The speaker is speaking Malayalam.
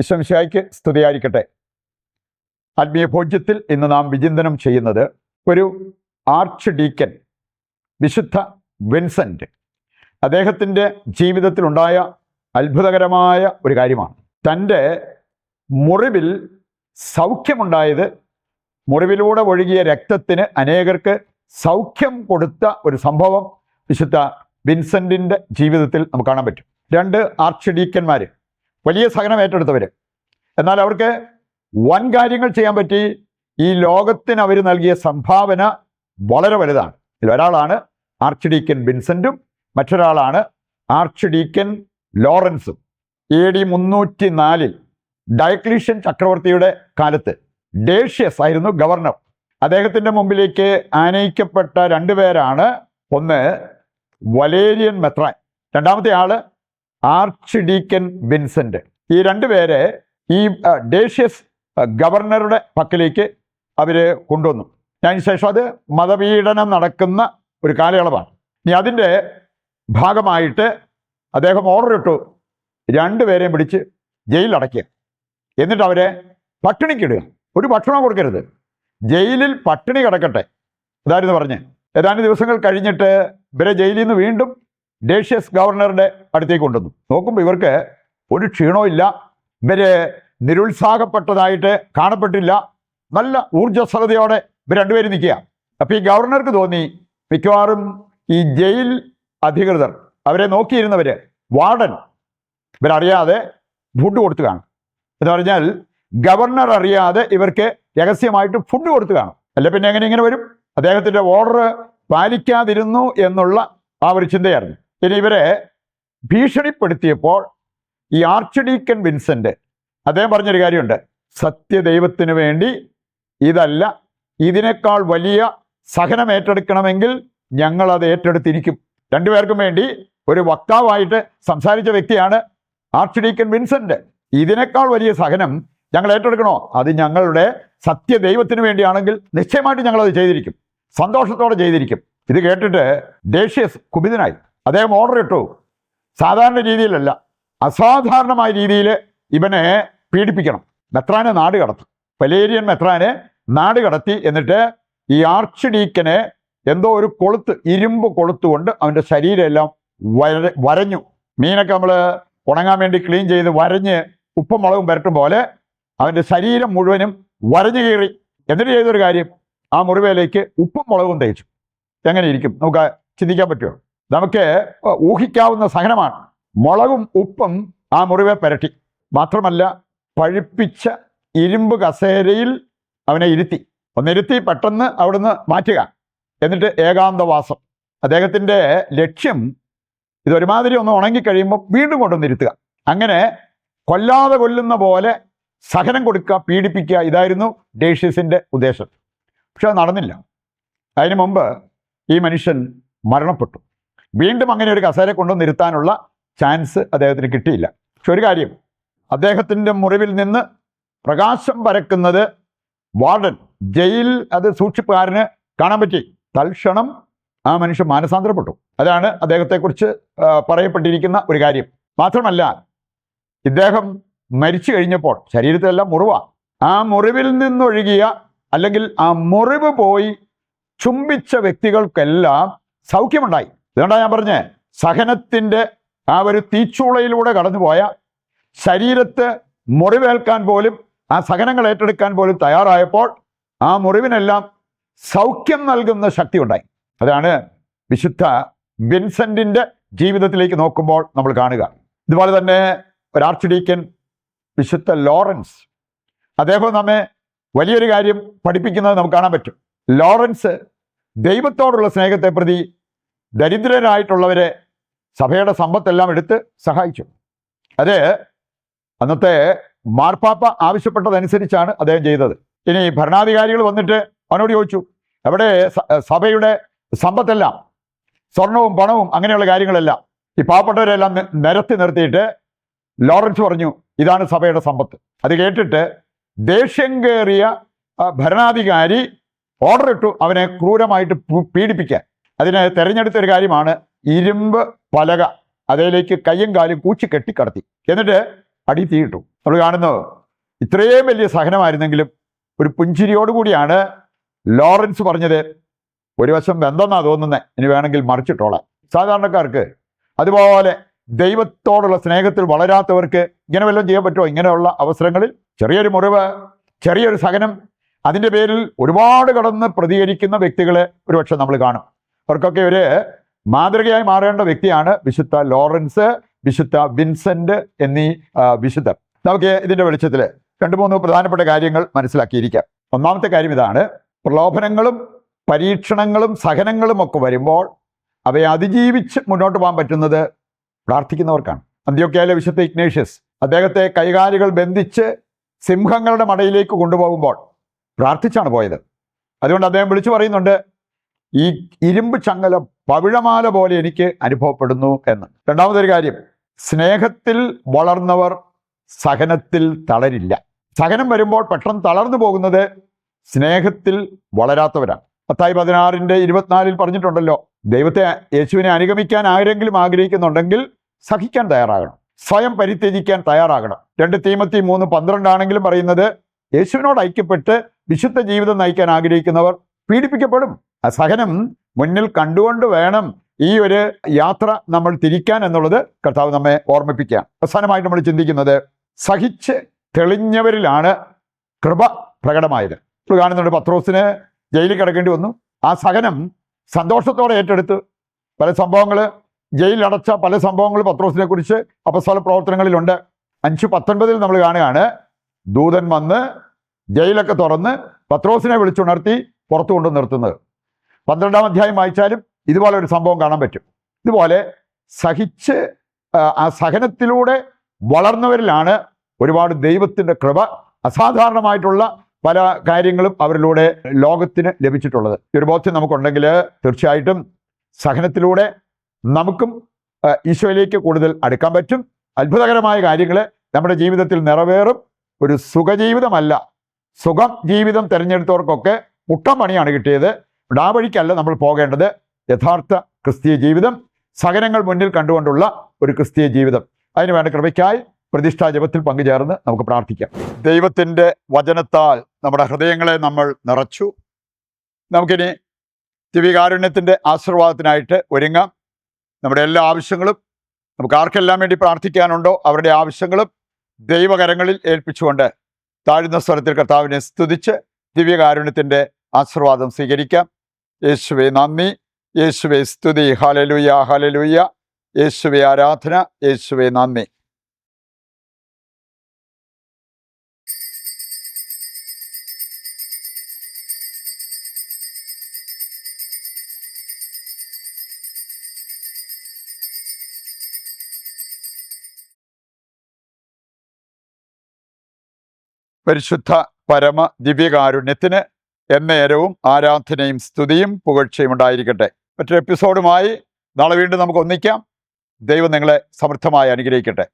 ഈശോമിശിഹായ്ക്ക് സ്തുതിയായിരിക്കട്ടെ. ആത്മീയ ഭോജ്യത്തിൽ ഇന്ന് നാം വിചിന്തനം ചെയ്യുന്നത് ഒരു ആർച്ച് ഡീക്കൻ വിശുദ്ധ വിൻസെൻ്റ്, അദ്ദേഹത്തിൻ്റെ ജീവിതത്തിലുണ്ടായ അത്ഭുതകരമായ ഒരു കാര്യമാണ്. തൻ്റെ മുറിവിൽ സൗഖ്യമുണ്ടായത്, മുറിവിലൂടെ ഒഴുകിയ രക്തത്തിന് അനേകർക്ക് സൗഖ്യം കൊടുത്ത ഒരു സംഭവം വിശുദ്ധ വിൻസെൻറ്റിൻ്റെ ജീവിതത്തിൽ നമുക്ക് കാണാൻ പറ്റും. 2 ആർച്ച് ഡീക്കന്മാർ, വലിയ സഹനം ഏറ്റെടുത്തവർ, എന്നാൽ അവർക്ക് വൻ കാര്യങ്ങൾ ചെയ്യാൻ പറ്റി. ഈ ലോകത്തിന് അവർ നൽകിയ സംഭാവന വളരെ വലുതാണ്. ഇതിലൊരാളാണ് ആർച്ച് ഡീക്കൻ വിൻസെൻറ്റും, മറ്റൊരാളാണ് ആർച്ച് ഡീക്കൻ ലോറൻസും. AD 304 ഡയക്ലീഷ്യൻ ചക്രവർത്തിയുടെ കാലത്ത് ഡേഷ്യസ് ആയിരുന്നു ഗവർണർ. അദ്ദേഹത്തിൻ്റെ മുമ്പിലേക്ക് ആനയിക്കപ്പെട്ട 2 പേരാണ്, ഒന്ന് വലേരിയൻ മെത്രാൻ, രണ്ടാമത്തെ ആള് ആർച്ച് ഡീക്കൻ വിൻസെൻ്റ്. ഈ 2 പേരെ ഈ ഡേഷ്യസ് ഗവർണറുടെ പക്കലേക്ക് അവർ കൊണ്ടുവന്നു. അതിനുശേഷം അത് മതപീഡനം നടക്കുന്ന ഒരു കാലയളവാണ്. ഇനി അതിൻ്റെ ഭാഗമായിട്ട് അദ്ദേഹം ഓർഡർ ഇട്ടു, 2 പേരെയും പിടിച്ച് ജയിലിലടയ്ക്കുക, എന്നിട്ട് അവരെ പട്ടിണിക്കിടുക, ഒരു ഭക്ഷണം കൊടുക്കരുത്, ജയിലിൽ പട്ടിണി കിടക്കട്ടെ. അതായിരുന്നു പറഞ്ഞ്. ഏതാനും ദിവസങ്ങൾ കഴിഞ്ഞിട്ട് ഇവരെ ജയിലിൽ നിന്ന് വീണ്ടും ഡേഷ്യസ് ഗവർണറുടെ അടുത്തേക്ക് കൊണ്ടുവന്നു. നോക്കുമ്പോൾ ഇവർക്ക് ഒരു ക്ഷീണവും ഇല്ല, ഇവര് നിരുത്സാഹപ്പെട്ടതായിട്ട് കാണപ്പെട്ടില്ല, നല്ല ഊർജ്ജസ്വലതയോടെ ഇവർ 2 പേരും നിൽക്കുക. അപ്പം ഈ ഗവർണർക്ക് തോന്നി, മിക്കവാറും ഈ ജയിൽ അധികൃതർ, അവരെ നോക്കിയിരുന്നവർ, വാർഡൻ, ഇവരറിയാതെ ഫുഡ് കൊടുത്തു കാണും. എന്ന് പറഞ്ഞാൽ ഗവർണർ അറിയാതെ ഇവർക്ക് രഹസ്യമായിട്ട് ഫുഡ് കൊടുത്തു കാണും. അല്ല പിന്നെ എങ്ങനെ ഇങ്ങനെ വരും? അദ്ദേഹത്തിൻ്റെ ഓർഡർ പാലിക്കാതിരുന്നു എന്നുള്ള ആ ഒരു ചിന്തയായിരുന്നു. ഇനി ഇവരെ ഭീഷണിപ്പെടുത്തിയപ്പോൾ ഈ ആർച്ച് ഡീക്കൻ വിൻസെൻ്റ് അദ്ദേഹം പറഞ്ഞൊരു കാര്യമുണ്ട്, സത്യദൈവത്തിന് വേണ്ടി ഇതല്ല, ഇതിനേക്കാൾ വലിയ സഹനം ഏറ്റെടുക്കണമെങ്കിൽ ഞങ്ങളത് ഏറ്റെടുത്തിരിക്കും. 2 പേർക്കും വേണ്ടി ഒരു വക്താവായിട്ട് സംസാരിച്ച വ്യക്തിയാണ് ആർച്ച് ഡീക്കൻ വിൻസെൻ്റ്. ഇതിനേക്കാൾ വലിയ സഹനം ഞങ്ങൾ ഏറ്റെടുക്കണോ? അത് ഞങ്ങളുടെ സത്യദൈവത്തിന് വേണ്ടിയാണെങ്കിൽ നിശ്ചയമായിട്ട് ഞങ്ങളത് ചെയ്തിരിക്കും, സന്തോഷത്തോടെ ചെയ്തിരിക്കും. ഇത് കേട്ടിട്ട് ഡേഷ്യസ് കുപിതനായി. അദ്ദേഹം ഓർഡർ ഇട്ടു, സാധാരണ രീതിയിലല്ല, അസാധാരണമായ രീതിയിൽ ഇവനെ പീഡിപ്പിക്കണം. മെത്രാനെ നാട് കടത്തി, വലേരിയൻ മെത്രാനെ നാട് കടത്തി. എന്നിട്ട് ഈ ആർച്ച് ഡീക്കനെ എന്തോ ഒരു കൊളുത്ത്, ഇരുമ്പ് കൊളുത്തുകൊണ്ട് അവൻ്റെ ശരീരം എല്ലാം വരഞ്ഞു. മീനൊക്കെ നമ്മൾ ഉണങ്ങാൻ വേണ്ടി ക്ലീൻ ചെയ്ത് വരഞ്ഞ് ഉപ്പും മുളകും പുരട്ടും പോലെ അവൻ്റെ ശരീരം മുഴുവനും വരഞ്ഞു കീറി. എന്നിട്ട് ചെയ്തൊരു കാര്യം, ആ മുറിവേലേക്ക് ഉപ്പും മുളകും തേച്ചു. എങ്ങനെ ഇരിക്കും? നമുക്ക് ചിന്തിക്കാൻ പറ്റുമോ? നമുക്ക് ഊഹിക്കാവുന്ന സഹനമാണ്. മുളകും ഉപ്പും ആ മുറിവെ പുരട്ടി. മാത്രമല്ല, പഴുപ്പിച്ച ഇരുമ്പ് കസേരയിൽ അവനെ ഇരുത്തി. ഒന്നിരുത്തി പെട്ടെന്ന് അവിടുന്ന് മാറ്റുക, എന്നിട്ട് ഏകാന്തവാസം. അദ്ദേഹത്തിൻ്റെ ലക്ഷ്യം ഇതൊരുമാതിരി ഒന്ന് ഉണങ്ങിക്കഴിയുമ്പോൾ വീണ്ടും കൊണ്ടുവന്നിരുത്തുക. അങ്ങനെ കൊല്ലാതെ കൊല്ലുന്ന പോലെ സഹനം കൊടുക്കുക, പീഡിപ്പിക്കുക, ഇതായിരുന്നു ഡേഷ്യസിൻ്റെ ഉദ്ദേശം. പക്ഷെ അത് നടന്നില്ല. അതിനു മുമ്പ് ഈ മനുഷ്യൻ മരണപ്പെട്ടു. വീണ്ടും അങ്ങനെ ഒരു കസേര കൊണ്ടുവന്നിരുത്താനുള്ള ചാൻസ് അദ്ദേഹത്തിന് കിട്ടിയില്ല. പക്ഷെ ഒരു കാര്യം, അദ്ദേഹത്തിൻ്റെ മുറിവിൽ നിന്ന് പ്രകാശം പരക്കുന്നത് വാർഡൻ, ജയിൽ അത് സൂക്ഷിപ്പുകാരന് കാണാൻ പറ്റി. തൽക്ഷണം ആ മനുഷ്യൻ മാനസാന്തരപ്പെട്ടു. അതാണ് അദ്ദേഹത്തെക്കുറിച്ച് പറയപ്പെട്ടിരിക്കുന്ന ഒരു കാര്യം. മാത്രമല്ല, ഇദ്ദേഹം മരിച്ചു കഴിഞ്ഞപ്പോൾ ശരീരത്തിലെല്ലാം മുറിവാണ്. ആ മുറിവിൽ നിന്നൊഴുകിയ, അല്ലെങ്കിൽ ആ മുറിവ് പോയി ചുംബിച്ച വ്യക്തികൾക്കെല്ലാം സൗഖ്യമുണ്ടായി. ഇതുകൊണ്ടാണ് ഞാൻ പറഞ്ഞത്, സഹനത്തിൻ്റെ ആ ഒരു തീച്ചൂളയിലൂടെ കടന്നുപോയ, ശരീരത്ത് മുറിവേൽക്കാൻ പോലും, ആ സഹനങ്ങൾ ഏറ്റെടുക്കാൻ പോലും തയ്യാറായപ്പോൾ ആ മുറിവിനെല്ലാം സൗഖ്യം നൽകുന്ന ശക്തി ഉണ്ടായി. അതാണ് വിശുദ്ധ വിൻസെൻറ്റിൻ്റെ ജീവിതത്തിലേക്ക് നോക്കുമ്പോൾ നമ്മൾ കാണുക. ഇതുപോലെ തന്നെ ഒരു ആർച്ച് ഡീക്കൻ വിശുദ്ധ ലോറൻസ്, അദ്ദേഹം നമ്മെ വലിയൊരു കാര്യം പഠിപ്പിക്കുന്നത് നമുക്ക് കാണാൻ പറ്റും. ലോറൻസ് ദൈവത്തോടുള്ള സ്നേഹത്തെ പ്രതി ദരിദ്രരായിട്ടുള്ളവരെ സഭയുടെ സമ്പത്തെല്ലാം എടുത്ത് സഹായിച്ചു. അത് അന്നത്തെ മാർപ്പാപ്പ ആവശ്യപ്പെട്ടതനുസരിച്ചാണ് അദ്ദേഹം ചെയ്തത്. ഇനി ഭരണാധികാരികൾ വന്നിട്ട് അവനോട് ചോദിച്ചു, അവിടെ സഭയുടെ സമ്പത്തെല്ലാം, സ്വർണവും പണവും അങ്ങനെയുള്ള കാര്യങ്ങളെല്ലാം ഈ പാവപ്പെട്ടവരെല്ലാം നിരത്തി നിർത്തിയിട്ട് ലോറൻസ് പറഞ്ഞു, ഇതാണ് സഭയുടെ സമ്പത്ത്. അത് കേട്ടിട്ട് ദേഷ്യം കയറിയ ഭരണാധികാരി ഓർഡർ ഇട്ടു അവനെ ക്രൂരമായിട്ട് പീഡിപ്പിക്കാൻ. അതിന് തിരഞ്ഞെടുത്തൊരു കാര്യമാണ് ഇരുമ്പ് പലക, അതിലേക്ക് കയ്യും കാലും കൂച്ചി കെട്ടി കടത്തി. എന്നിട്ട് അടി തീയിട്ടു. നമ്മൾ കാണുന്നു ഇത്രയും വലിയ സഹനമായിരുന്നെങ്കിലും ഒരു പുഞ്ചിരിയോടുകൂടിയാണ് ലോറൻസ് പറഞ്ഞത്, ഒരു വശം വെന്തെന്നാ തോന്നുന്നത്, ഇനി വേണമെങ്കിൽ മറിച്ചിട്ടോളാം. സാധാരണക്കാർക്ക് അതുപോലെ ദൈവത്തോടുള്ള സ്നേഹത്തിൽ വളരാത്തവർക്ക് ഇങ്ങനെ വല്ലതും ചെയ്യാൻ പറ്റുമോ? ഇങ്ങനെയുള്ള അവസരങ്ങളിൽ ചെറിയൊരു മുറിവ്, ചെറിയൊരു സഹനം, അതിൻ്റെ പേരിൽ ഒരുപാട് കടന്ന് പ്രതികരിക്കുന്ന വ്യക്തികളെ ഒരുപക്ഷെ നമ്മൾ കാണും. അവർക്കൊക്കെ ഒരു മാതൃകയായി മാറേണ്ട വ്യക്തിയാണ് വിശുദ്ധ ലോറൻസ്, വിശുദ്ധ വിൻസെന്റ് എന്നീ വിശുദ്ധർ. നമുക്ക് ഇതിൻ്റെ വെളിച്ചത്തിൽ 2-3 പ്രധാനപ്പെട്ട കാര്യങ്ങൾ മനസ്സിലാക്കിയിരിക്കാം. ഒന്നാമത്തെ കാര്യം ഇതാണ്: പ്രലോഭനങ്ങളും പരീക്ഷണങ്ങളും സഹനങ്ങളും ഒക്കെ വരുമ്പോൾ അവയെ അതിജീവിച്ച് മുന്നോട്ട് പോകാൻ പറ്റുന്നത് പ്രാർത്ഥിക്കുന്നവർക്കാണ്. അന്ത്യോക്യയിലെ വിശുദ്ധ ഇഗ്നേഷ്യസ് അദ്ദേഹത്തെ കൈകാലുകൾ ബന്ധിച്ച് സിംഹങ്ങളുടെ മടയിലേക്ക് കൊണ്ടുപോകുമ്പോൾ പ്രാർത്ഥിച്ചാണ് പോയത്. അതുകൊണ്ട് അദ്ദേഹം വിളിച്ചു പറയുന്നുണ്ട്, ഈ ഇരുമ്പ് ചങ്ങല പവിഴമാല പോലെ എനിക്ക് അനുഭവപ്പെടുന്നു എന്ന്. രണ്ടാമതൊരു കാര്യം, സ്നേഹത്തിൽ വളർന്നവർ സഹനത്തിൽ തളരില്ല. സഹനം വരുമ്പോൾ പെട്ടെന്ന് തളർന്നു പോകുന്നത് സ്നേഹത്തിൽ വളരാത്തവരാണ്. മത്തായി 16:24 പറഞ്ഞിട്ടുണ്ടല്ലോ, ദൈവത്തെ, യേശുവിനെ അനുഗമിക്കാൻ ആരെങ്കിലും ആഗ്രഹിക്കുന്നുണ്ടെങ്കിൽ സഹിക്കാൻ തയ്യാറാകണം, സ്വയം പരിത്യജിക്കാൻ തയ്യാറാകണം. 2 തീമോത്തി 3:12 ആണെങ്കിലും പറയുന്നത്, യേശുവിനോട് ഐക്യപ്പെട്ട് വിശുദ്ധ ജീവിതം നയിക്കാൻ ആഗ്രഹിക്കുന്നവർ പീഡിപ്പിക്കപ്പെടും. ആ സഹനം മുന്നിൽ കണ്ടുകൊണ്ട് വേണം ഈ ഒരു യാത്ര നമ്മൾ തിരിക്കാൻ എന്നുള്ളത് കർത്താവ് നമ്മെ ഓർമ്മിപ്പിക്കുകയാണ്. അവസാനമായിട്ട് നമ്മൾ ചിന്തിക്കുന്നത്, സഹിച്ച് തെളിഞ്ഞവരിലാണ് കൃപ പ്രകടമായത്. ഇപ്പോൾ കാണുന്നുണ്ട്, പത്രോസിന് ജയിലിൽ കിടക്കേണ്ടി വന്നു. ആ സഹനം സന്തോഷത്തോടെ ഏറ്റെടുത്ത് പല സംഭവങ്ങൾ, ജയിലിലടച്ച പല സംഭവങ്ങൾ പത്രോസിനെ കുറിച്ച് അപ്പസ്തോല പ്രവർത്തനങ്ങളിലുണ്ട്. 5:19 നമ്മൾ കാണുകയാണ്, ദൂതൻ വന്ന് ജയിലൊക്കെ തുറന്ന് പത്രോസിനെ വിളിച്ചുണർത്തി പുറത്തു കൊണ്ടു നിർത്തുന്നത്. 12-ാം അധ്യായം വായിച്ചാലും ഇതുപോലെ ഒരു സംഭവം കാണാൻ പറ്റും. ഇതുപോലെ സഹിച്ച് ആ സഹനത്തിലൂടെ വളർന്നവരിലാണ് ഒരുപാട് ദൈവത്തിൻ്റെ കൃപ, അസാധാരണമായിട്ടുള്ള പല കാര്യങ്ങളും അവരിലൂടെ ലോകത്തിന് ലഭിച്ചിട്ടുള്ളത്. ഈ ഒരു ബോധ്യം നമുക്കുണ്ടെങ്കിൽ തീർച്ചയായിട്ടും സഹനത്തിലൂടെ നമുക്കും ഈശോയിലേക്ക് കൂടുതൽ അടുക്കാൻ പറ്റും. അത്ഭുതകരമായ കാര്യങ്ങൾ നമ്മുടെ ജീവിതത്തിൽ നിറവേറും. ഒരു സുഖജീവിതമല്ല, സുഖം ജീവിതം തിരഞ്ഞെടുത്തവർക്കൊക്കെ മുട്ടം പണിയാണ് കിട്ടിയത്. ആ വഴിക്കല്ല നമ്മൾ പോകേണ്ടത്. യഥാർത്ഥ ക്രിസ്തീയ ജീവിതം, സഹനങ്ങൾ മുന്നിൽ കണ്ടുകൊണ്ടുള്ള ഒരു ക്രിസ്തീയ ജീവിതം. അതിനു വേണ്ട കൃപയ്ക്കായി പ്രതിഷ്ഠാ ജപത്തിൽ പങ്കുചേർന്ന് നമുക്ക് പ്രാർത്ഥിക്കാം. ദൈവത്തിൻ്റെ വചനത്താൽ നമ്മുടെ ഹൃദയങ്ങളെ നമ്മൾ നിറച്ചു. നമുക്കിനി ദിവ്യകാരുണ്യത്തിൻ്റെ ആശീർവാദത്തിനായിട്ട് ഒരുങ്ങാം. നമ്മുടെ എല്ലാ ആവശ്യങ്ങളും, നമുക്ക് ആർക്കെല്ലാം വേണ്ടി പ്രാർത്ഥിക്കാനുണ്ടോ അവരുടെ ആവശ്യങ്ങളും ദൈവകരങ്ങളിൽ ഏൽപ്പിച്ചുകൊണ്ട് താഴ്ന്ന സ്വരത്തിൽ കർത്താവിനെ സ്തുതിച്ച് ദിവ്യകാരുണ്യത്തിൻ്റെ ആശീർവാദം സ്വീകരിക്കാം. യേശുവേ നന്ദി, യേശുവേ സ്തുതി, ഹല്ലേലൂയ ഹല്ലേലൂയ, യേശുവേ ആരാധന, യേശുവേ നന്ദി. പരിശുദ്ധ പരമ ദിവ്യകാരുണ്യത്തിന് എന്നേരവും ആരാധനയും സ്തുതിയും പുകഴ്ചയും ഉണ്ടായിരിക്കട്ടെ. മറ്റൊരു എപ്പിസോഡുമായി നാളെ വീണ്ടും നമുക്ക് ഒന്നിക്കാം. ദൈവം നിങ്ങളെ സമൃദ്ധമായി അനുഗ്രഹിക്കട്ടെ.